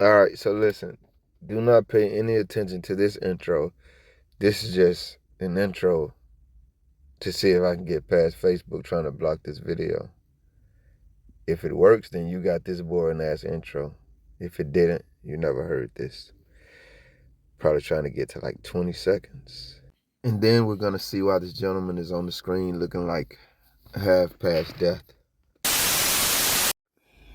All right, so listen, do not pay any attention to this intro. This is just an intro to see if I can get past Facebook trying to block this video. If it works, then you got this boring ass intro. If it didn't, you never heard this. Probably trying to get to like 20 seconds. And then we're gonna see why this gentleman is on the screen looking like half past death.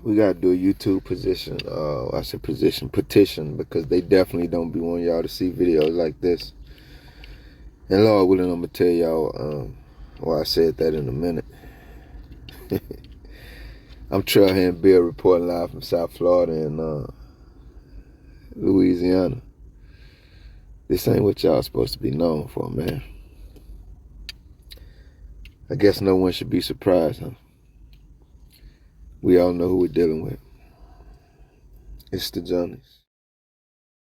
We gotta do a YouTube petition, because they definitely don't be wanting y'all to see videos like this. And Lord willing, I'm gonna tell y'all why I said that in a minute. I'm Trailhand Bill reporting live from South Florida and Louisiana. This ain't what y'all supposed to be known for, man. I guess no one should be surprised, huh? We all know who we're dealing with. It's the Johnnies.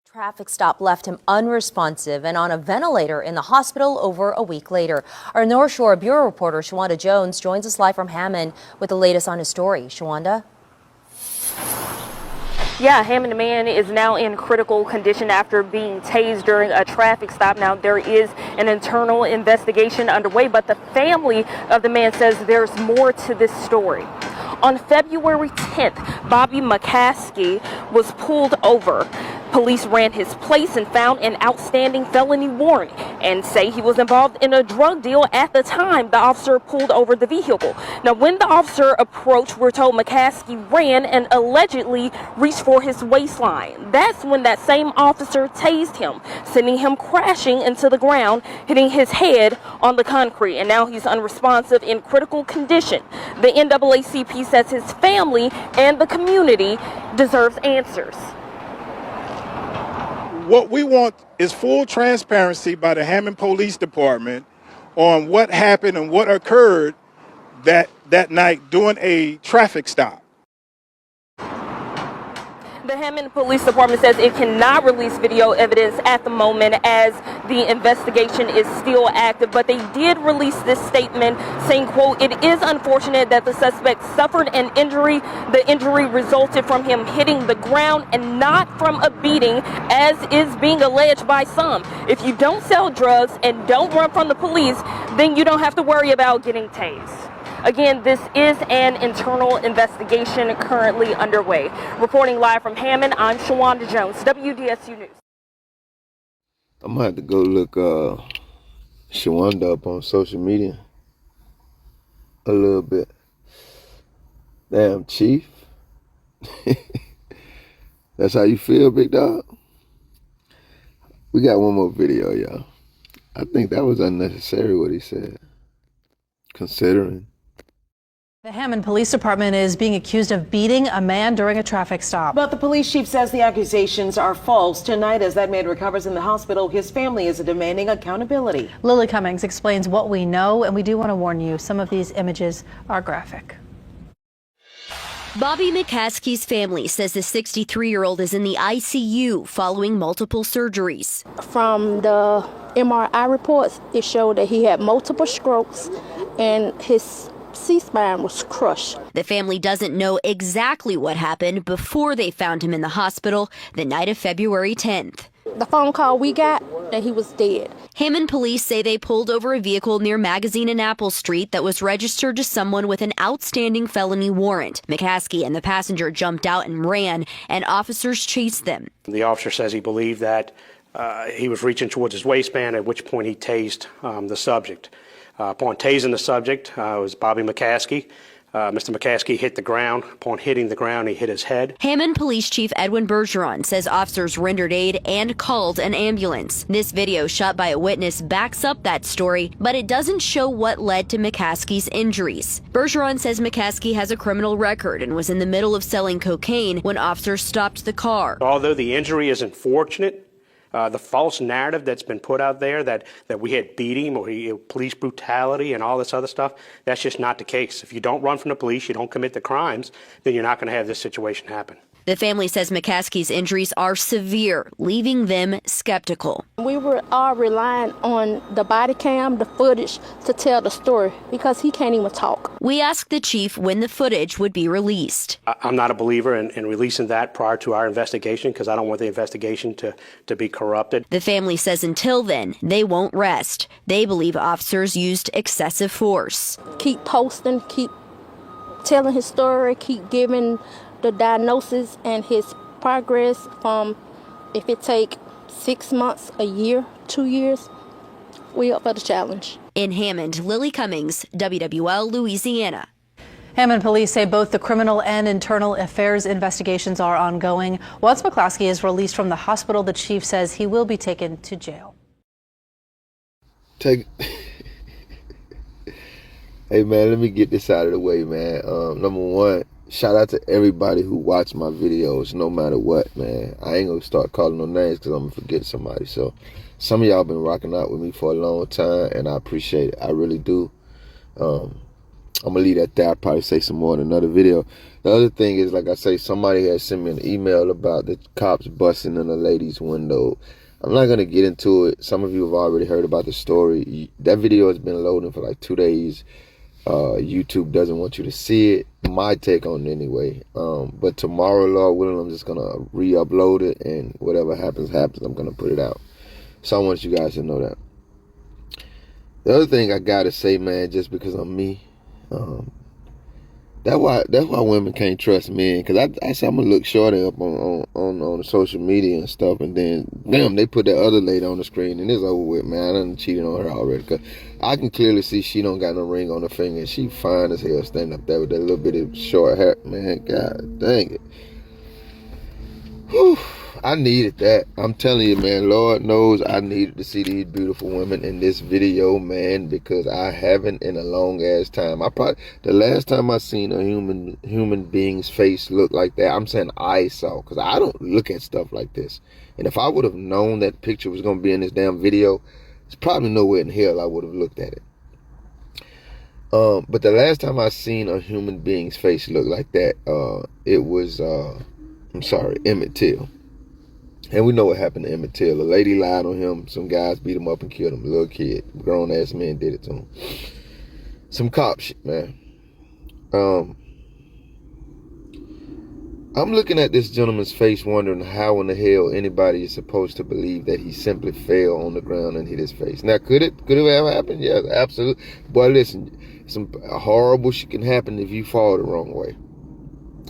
Traffic stop left him unresponsive and on a ventilator in the hospital over a week later. Our North Shore Bureau reporter Shawanda Jones joins us live from Hammond with the latest on his story. Shawanda? Yeah, Hammond man is now in critical condition after being tased during a traffic stop. Now, there is an internal investigation underway, but the family of the man says there's more to this story. On February 10th, Bobby McCaskey was pulled over. Police ran his place and found an outstanding felony warrant and say he was involved in a drug deal at the time the officer pulled over the vehicle. Now, when the officer approached, we're told McCaskey ran and allegedly reached for his waistline. That's when that same officer tased him, sending him crashing into the ground, hitting his head on the concrete. And now he's unresponsive in critical condition. The NAACP says his family and the community deserves answers. What we want is full transparency by the Hammond Police Department on what happened and what occurred that night during a traffic stop. The Hammond Police Department says it cannot release video evidence at the moment as the investigation is still active, but they did release this statement saying, quote, "It is unfortunate that the suspect suffered an injury. The injury resulted from him hitting the ground and not from a beating, as is being alleged by some. If you don't sell drugs and don't run from the police, then you don't have to worry about getting tased." Again, this is an internal investigation currently underway. Reporting live from Hammond, I'm Shawanda Jones, WDSU News. I'm gonna have to go look Shawanda up on social media a little bit. Damn, Chief. That's how you feel, big dog? We got one more video, y'all. I think that was unnecessary what he said, considering. The Hammond Police Department is being accused of beating a man during a traffic stop. But the police chief says the accusations are false. Tonight, as that man recovers in the hospital, his family is demanding accountability. Lily Cummings explains what we know, and we do want to warn you, some of these images are graphic. Bobby McCaskey's family says the 63-year-old is in the ICU following multiple surgeries. From the MRI reports, it showed that he had multiple strokes and his C-spine was crushed. The family doesn't know exactly what happened before they found him in the hospital the night of February 10th. The phone call we got that he was dead. Hammond police say they pulled over a vehicle near Magazine and Apple Street that was registered to someone with an outstanding felony warrant. McCaskey and the passenger jumped out and ran, and officers chased them. The officer says he believed that he was reaching towards his waistband, at which point he tased the subject. Upon tasing the subject, it was Bobby McCaskey. Mr. McCaskey hit the ground. Upon hitting the ground, he hit his head. Hammond Police Chief Edwin Bergeron says officers rendered aid and called an ambulance. This video shot by a witness backs up that story, but it doesn't show what led to McCaskey's injuries. Bergeron says McCaskey has a criminal record and was in the middle of selling cocaine when officers stopped the car. Although the injury is unfortunate, the false narrative that's been put out there that we had beat him or police brutality and all this other stuff, that's just not the case. If you don't run from the police, you don't commit the crimes, then you're not going to have this situation happen. The family says McCaskey's injuries are severe, leaving them skeptical. We were all relying on the body cam, the footage, to tell the story because he can't even talk. We asked the chief when the footage would be released. I'm not a believer in releasing that prior to our investigation because I don't want the investigation to be corrupted. The family says until then, they won't rest. They believe officers used excessive force. Keep posting, keep telling his story, keep giving the diagnosis and his progress from if it take 6 months, a year, 2 years, we up for the challenge. In Hammond, Lily Cummings, WWL, Louisiana. Hammond police say both the criminal and internal affairs investigations are ongoing. Once McCaskey is released from the hospital, the chief says he will be taken to jail. Hey man, let me get this out of the way, man. Number one, shout out to everybody who watched my videos, no matter what, man. I ain't gonna start calling no names because I'm gonna forget somebody. So some of y'all been rocking out with me for a long time, and I appreciate it. I really do. I'm gonna leave that there. I'll probably say some more in another video. The other thing is, like I say, somebody had sent me an email about the cops busting in a lady's window. I'm not gonna get into it. Some of you have already heard about the story. That video has been loading for like 2 days. YouTube doesn't want you to see it. My take on it anyway. But tomorrow, Lord willing, I'm just gonna re-upload it, and whatever happens, happens. I'm gonna put it out. So I want you guys to know that. The other thing I gotta say, man, just because I'm me, that's why women can't trust men. Cause I say I'm gonna look shorty up on social media and stuff, and then damn, they put that other lady on the screen, and it's over with, man. I done cheated on her already. Cause I can clearly see she don't got no ring on her finger, and she fine as hell standing up there with that little bit of short hair, man. God dang it. Whew. I needed that. I'm telling you, man, Lord knows I needed to see these beautiful women in this video, man, because I haven't in a long ass time. The last time I seen a human being's face look like that, I'm saying I saw, because I don't look at stuff like this. And if I would have known that picture was going to be in this damn video, there's probably nowhere in hell I would have looked at it. But the last time I seen a human being's face look like that, it was, Emmett Till. And we know what happened to Emmett Till. A lady lied on him. Some guys beat him up and killed him. A little kid. Grown-ass men did it to him. Some cop shit, man. I'm looking at this gentleman's face wondering how in the hell anybody is supposed to believe that he simply fell on the ground and hit his face. Now, could it have happened? Yes, absolutely. Boy, listen, some horrible shit can happen if you fall the wrong way.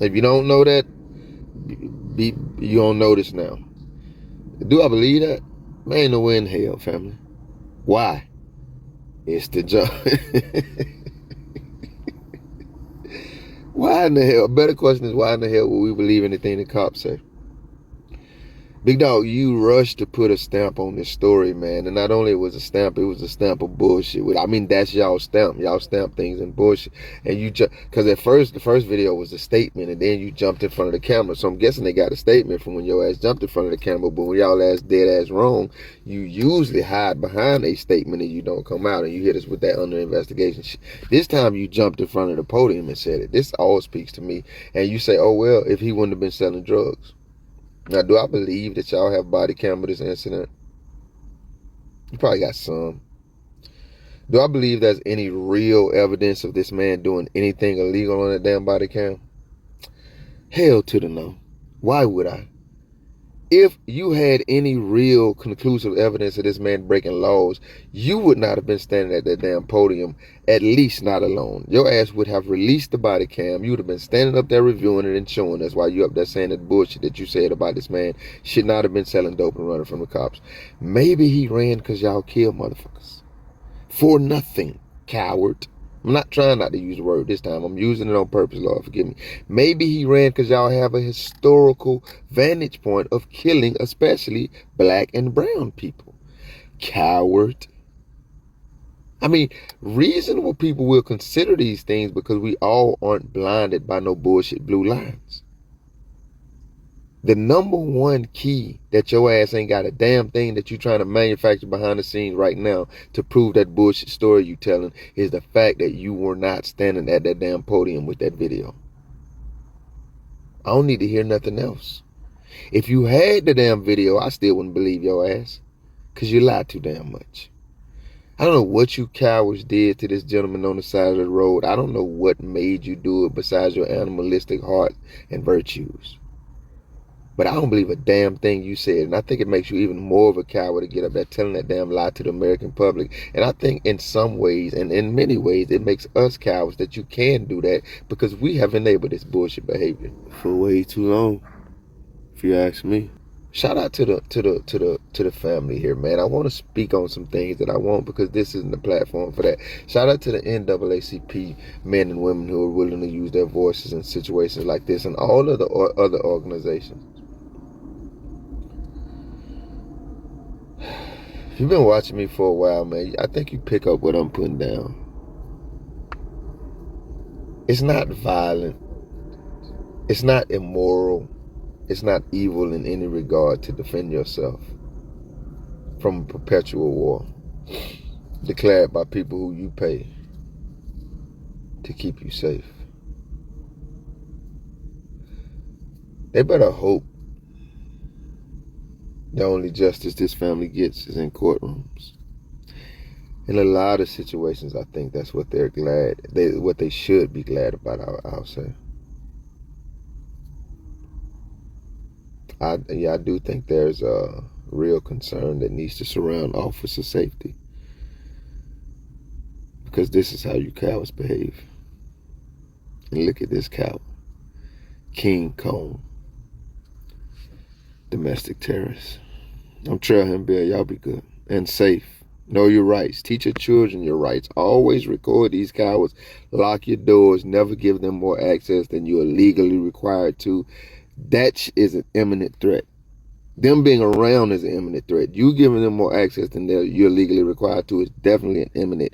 If you don't know that, you don't know this now. Do I believe that? Man, ain't no way in hell, family. Why? It's the job. Why in the hell? A better question is, why in the hell would we believe anything the cops say? Big dog, you rushed to put a stamp on this story, man. And not only it was a stamp, it was a stamp of bullshit. I mean, that's y'all stamp. Y'all stamp things in bullshit. And you just, because at first, the first video was a statement, and then you jumped in front of the camera. So I'm guessing they got a statement from when your ass jumped in front of the camera. But when y'all ass dead ass wrong, you usually hide behind a statement and you don't come out, and you hit us with that under investigation shit. This time you jumped in front of the podium and said it. This all speaks to me. And you say, oh, well, if he wouldn't have been selling drugs. Now, do I believe that y'all have body cam of this incident? You probably got some. Do I believe there's any real evidence of this man doing anything illegal on that damn body cam? Hell to the no. Why would I? If you had any real conclusive evidence of this man breaking laws, you would not have been standing at that damn podium, at least not alone. Your ass would have released the body cam. You would have been standing up there reviewing it and showing us while you up there saying that bullshit that you said about this man should not have been selling dope and running from the cops. Maybe he ran because y'all killed motherfuckers. For nothing, coward. I'm not trying not to use the word this time. I'm using it on purpose, Lord, forgive me. Maybe he ran because y'all have a historical vantage point of killing, especially black and brown people. Coward. I mean, reasonable people will consider these things because we all aren't blinded by no bullshit blue lines. The number one key that your ass ain't got a damn thing that you trying to manufacture behind the scenes right now to prove that bullshit story you telling is the fact that you were not standing at that damn podium with that video. I don't need to hear nothing else. If you had the damn video, I still wouldn't believe your ass, because you lied too damn much. I don't know what you cowards did to this gentleman on the side of the road. I don't know what made you do it besides your animalistic heart and virtues. But I don't believe a damn thing you said. And I think it makes you even more of a coward to get up there telling that damn lie to the American public. And I think in some ways, and in many ways, it makes us cowards that you can do that because we have enabled this bullshit behavior for way too long, if you ask me. Shout out to the family here, man. I want to speak on some things that I want because this isn't the platform for that. Shout out to the NAACP men and women who are willing to use their voices in situations like this, and all of the other organizations. If you've been watching me for a while, man, I think you pick up what I'm putting down. It's not violent. It's not immoral. It's not evil in any regard to defend yourself from a perpetual war declared by people who you pay to keep you safe. They better hope the only justice this family gets is in courtrooms. In a lot of situations, I think that's what they're glad, what they should be glad about, I'll say. I do think there's a real concern that needs to surround officer safety. Because this is how you cowards behave. And look at this coward. King Kong. Domestic terrorist. I'm trail him, Bill. Y'all be good and safe. Know your rights. Teach your children your rights. Always record these cowards. Lock your doors. Never give them more access than you are legally required to. That is an imminent threat. Them being around is an imminent threat. You giving them more access than you're legally required to is definitely an imminent,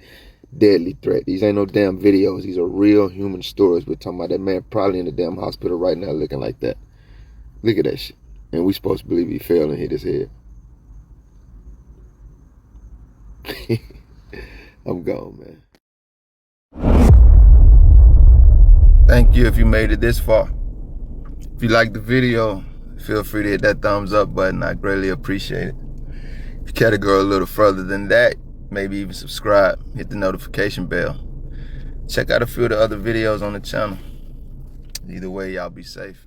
deadly threat. These ain't no damn videos. These are real human stories. We're talking about that man probably in the damn hospital right now looking like that. Look at that shit. And we supposed to believe he fell and hit his head. I'm gone, man. Thank you if you made it this far. If you liked the video, feel free to hit that thumbs up button. I greatly appreciate it. If you care to go a little further than that, maybe even subscribe, hit the notification bell. Check out a few of the other videos on the channel. Either way, y'all be safe.